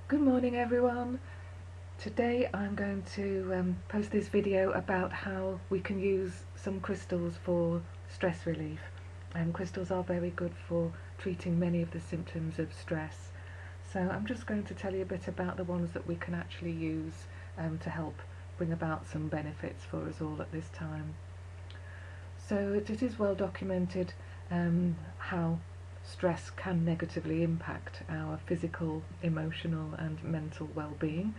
Good morning everyone. Today I'm going to post this video about how we can use some crystals for stress relief. Crystals are very good for treating many of the symptoms of stress. So I'm just going to tell you a bit about the ones that we can actually use to help bring about some benefits for us all at this time. So it is well documented how stress can negatively impact our physical, emotional and mental well-being,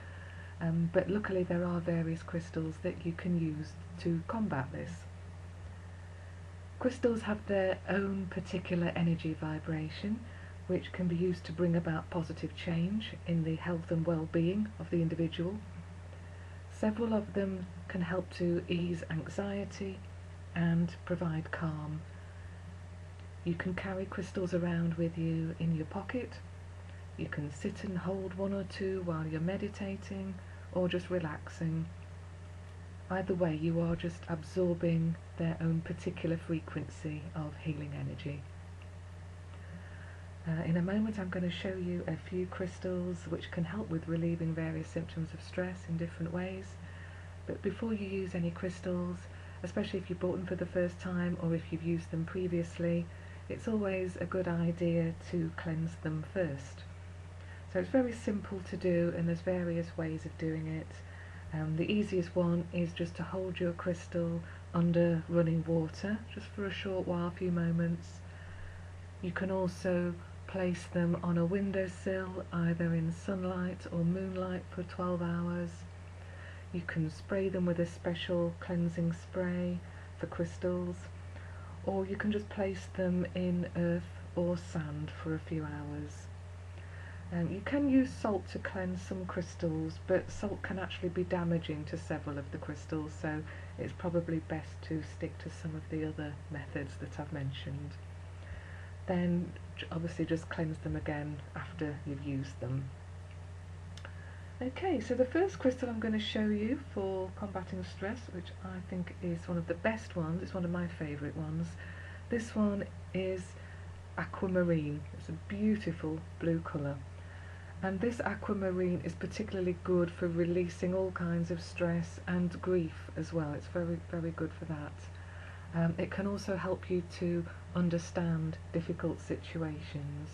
but luckily there are various crystals that you can use to combat this. Crystals have their own particular energy vibration which can be used to bring about positive change in the health and well-being of the individual. Several of them can help to ease anxiety and provide calm. You can carry crystals around with you in your pocket. You can sit and hold one or two while you're meditating or just relaxing. Either way, you are just absorbing their own particular frequency of healing energy. In a moment I'm going to show you a few crystals which can help with relieving various symptoms of stress in different ways. But before you use any crystals, especially if you bought them for the first time or if you've used them previously, it's always a good idea to cleanse them first. So it's very simple to do and there's various ways of doing it. The easiest one is just to hold your crystal under running water just for a short while, a few moments. You can also place them on a windowsill, either in sunlight or moonlight, for 12 hours. You can spray them with a special cleansing spray for crystals, or you can just place them in earth or sand for a few hours. You can use salt to cleanse some crystals, but salt can actually be damaging to several of the crystals, so it's probably best to stick to some of the other methods that I've mentioned. Then obviously just cleanse them again after you've used them. Okay, so the first crystal I'm going to show you for combating stress, which I think is one of the best ones, it's one of my favourite ones. This one is aquamarine. It's a beautiful blue colour. And this aquamarine is particularly good for releasing all kinds of stress and grief as well. It's very, very good for that. It can also help you to understand difficult situations.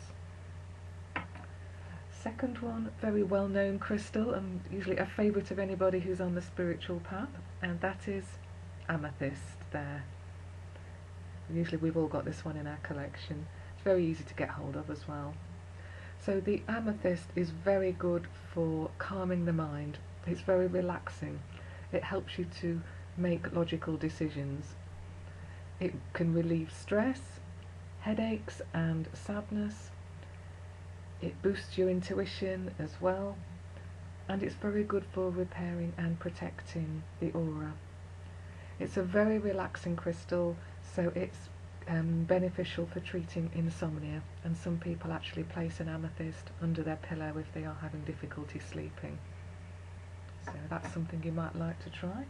Second one, very well-known crystal and usually a favourite of anybody who's on the spiritual path, and that is amethyst there. Usually we've all got this one in our collection. It's very easy to get hold of as well. So the amethyst is very good for calming the mind. It's very relaxing. It helps you to make logical decisions. It can relieve stress, headaches and sadness. It boosts your intuition as well, and it's very good for repairing and protecting the aura. It's a very relaxing crystal, so it's beneficial for treating insomnia, and some people actually place an amethyst under their pillow if they are having difficulty sleeping. So that's something you might like to try.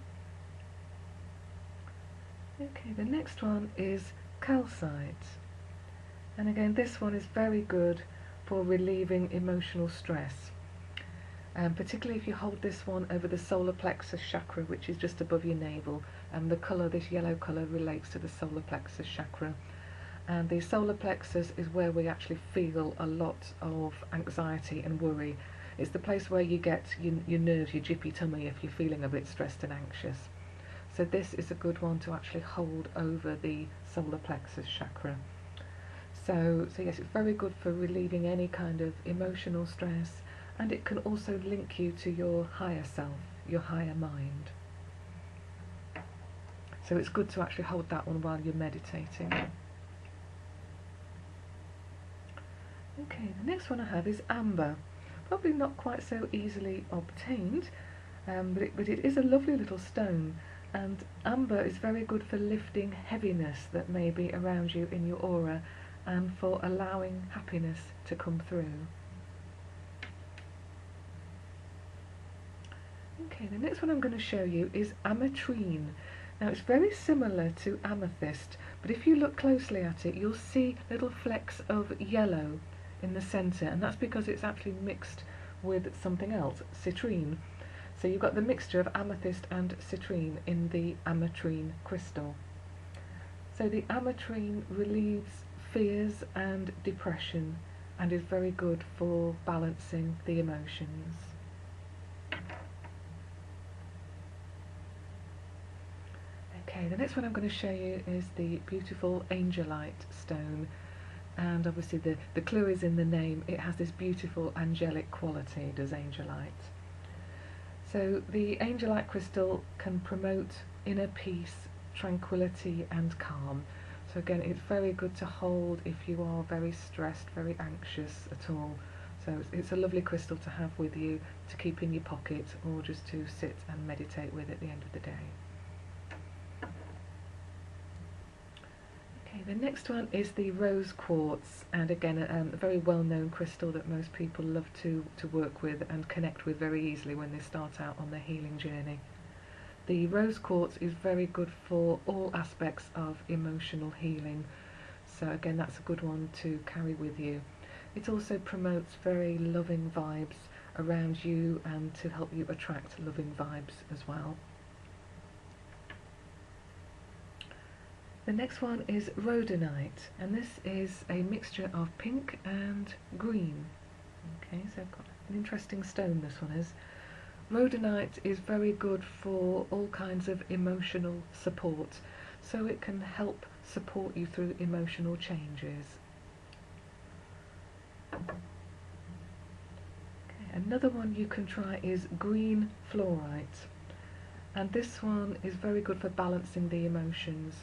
Okay, the next one is calcite, and again this one is very good for relieving emotional stress, particularly if you hold this one over the solar plexus chakra, which is just above your navel, and the colour, this yellow colour, relates to the solar plexus chakra. And the solar plexus is where we actually feel a lot of anxiety and worry. It's the place where you get your nerves, your jippy tummy, if you're feeling a bit stressed and anxious. So this is a good one to actually hold over the solar plexus chakra. So yes, it's very good for relieving any kind of emotional stress, and it can also link you to your higher self, your higher mind. So it's good to actually hold that one while you're meditating. Okay, the next one I have is amber. Probably not quite so easily obtained, but it is a lovely little stone, and amber is very good for lifting heaviness that may be around you in your aura, and for allowing happiness to come through. Okay, the next one I'm going to show you is ametrine. Now it's very similar to amethyst, but if you look closely at it, you'll see little flecks of yellow in the centre, and that's because it's actually mixed with something else, citrine. So you've got the mixture of amethyst and citrine in the ametrine crystal. So the ametrine relieves fears and depression and is very good for balancing the emotions. Okay, the next one I'm going to show you is the beautiful Angelite stone, and obviously the clue is in the name. It has this beautiful angelic quality, does Angelite. So the Angelite crystal can promote inner peace, tranquility and calm. So again, it's very good to hold if you are very stressed, very anxious at all. So it's a lovely crystal to have with you, to keep in your pocket, or just to sit and meditate with at the end of the day. Okay, the next one is the rose quartz, and again a very well-known crystal that most people love to work with and connect with very easily when they start out on their healing journey. The rose quartz is very good for all aspects of emotional healing, so again that's a good one to carry with you. It also promotes very loving vibes around you and to help you attract loving vibes as well. The next one is rhodonite, and this is a mixture of pink and green. Okay, so I've got an interesting stone, this one is. Rhodonite is very good for all kinds of emotional support, so it can help support you through emotional changes. Okay, another one you can try is green fluorite, and this one is very good for balancing the emotions.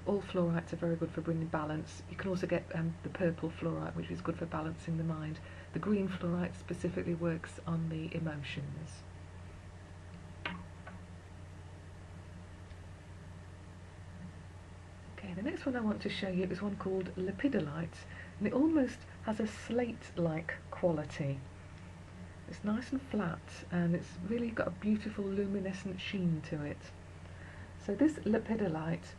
All fluorites are very good for bringing balance. You can also get the purple fluorite, which is good for balancing the mind. The green fluorite specifically works on the emotions. Okay, the next one I want to show you is one called lepidolite, and it almost has a slate-like quality. It's nice and flat, and it's really got a beautiful luminescent sheen to it. So this lepidolite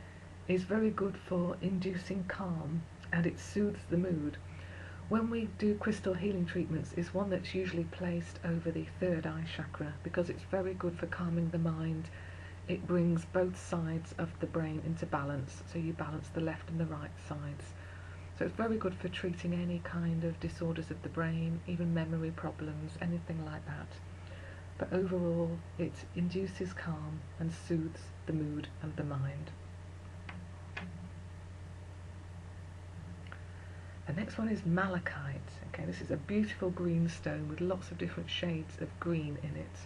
is very good for inducing calm, and it soothes the mood. When we do crystal healing treatments, it's one that's usually placed over the third eye chakra because it's very good for calming the mind. It brings both sides of the brain into balance, so you balance the left and the right sides. So it's very good for treating any kind of disorders of the brain, even memory problems, anything like that. But overall, it induces calm and soothes the mood and the mind. The next one is malachite. Okay, this is a beautiful green stone with lots of different shades of green in it.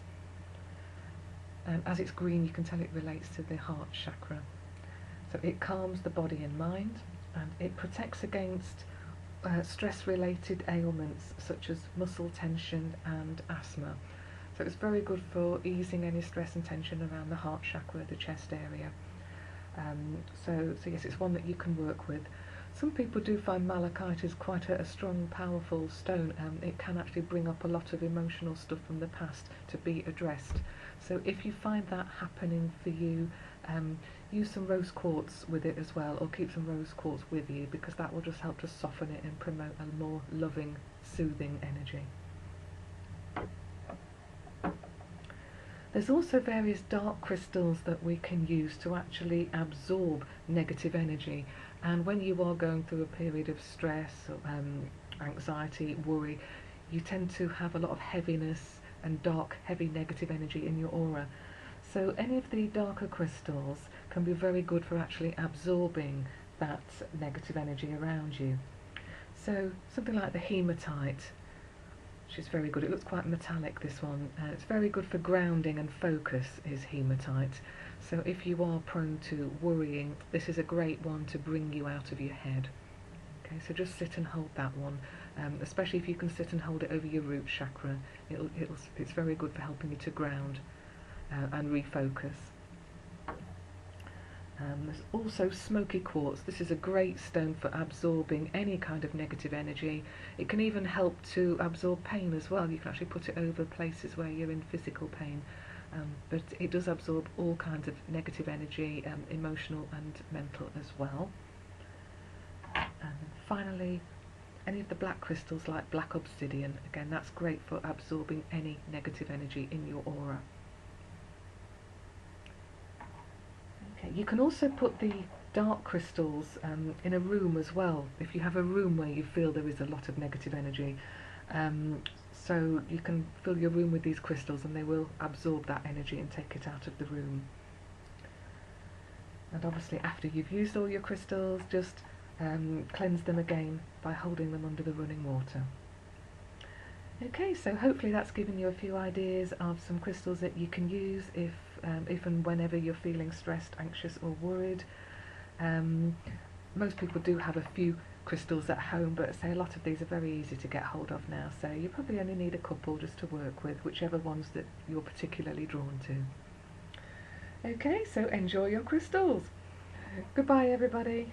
And as it's green, you can tell it relates to the heart chakra. So it calms the body and mind, and it protects against stress-related ailments such as muscle tension and asthma. So it's very good for easing any stress and tension around the heart chakra, the chest area. So yes, it's one that you can work with. Some people do find malachite is quite a strong, powerful stone. It can actually bring up a lot of emotional stuff from the past to be addressed. So if you find that happening for you, use some rose quartz with it as well, or keep some rose quartz with you, because that will just help to soften it and promote a more loving, soothing energy. There's also various dark crystals that we can use to actually absorb negative energy, and when you are going through a period of stress, anxiety, worry, you tend to have a lot of heaviness and dark, heavy negative energy in your aura. So any of the darker crystals can be very good for actually absorbing that negative energy around you. So something like the hematite, which is very good. It looks quite metallic, this one. It's very good for grounding and focus, is hematite. So if you are prone to worrying, this is a great one to bring you out of your head. Okay, so just sit and hold that one, especially if you can sit and hold it over your root chakra. It's very good for helping you to ground and refocus. There's also smoky quartz. This is a great stone for absorbing any kind of negative energy. It can even help to absorb pain as well. You can actually put it over places where you're in physical pain. But it does absorb all kinds of negative energy, emotional and mental as well. And finally, any of the black crystals like black obsidian. Again, that's great for absorbing any negative energy in your aura. Okay, you can also put the dark crystals in a room as well, if you have a room where you feel there is a lot of negative energy. So you can fill your room with these crystals and they will absorb that energy and take it out of the room. And obviously after you've used all your crystals, just cleanse them again by holding them under the running water. Okay, so hopefully that's given you a few ideas of some crystals that you can use if and whenever you're feeling stressed, anxious or worried. Most people do have a few crystals at home, but say a lot of these are very easy to get hold of now, so you probably only need a couple just to work with, whichever ones that you're particularly drawn to. Okay, so enjoy your crystals. Goodbye everybody.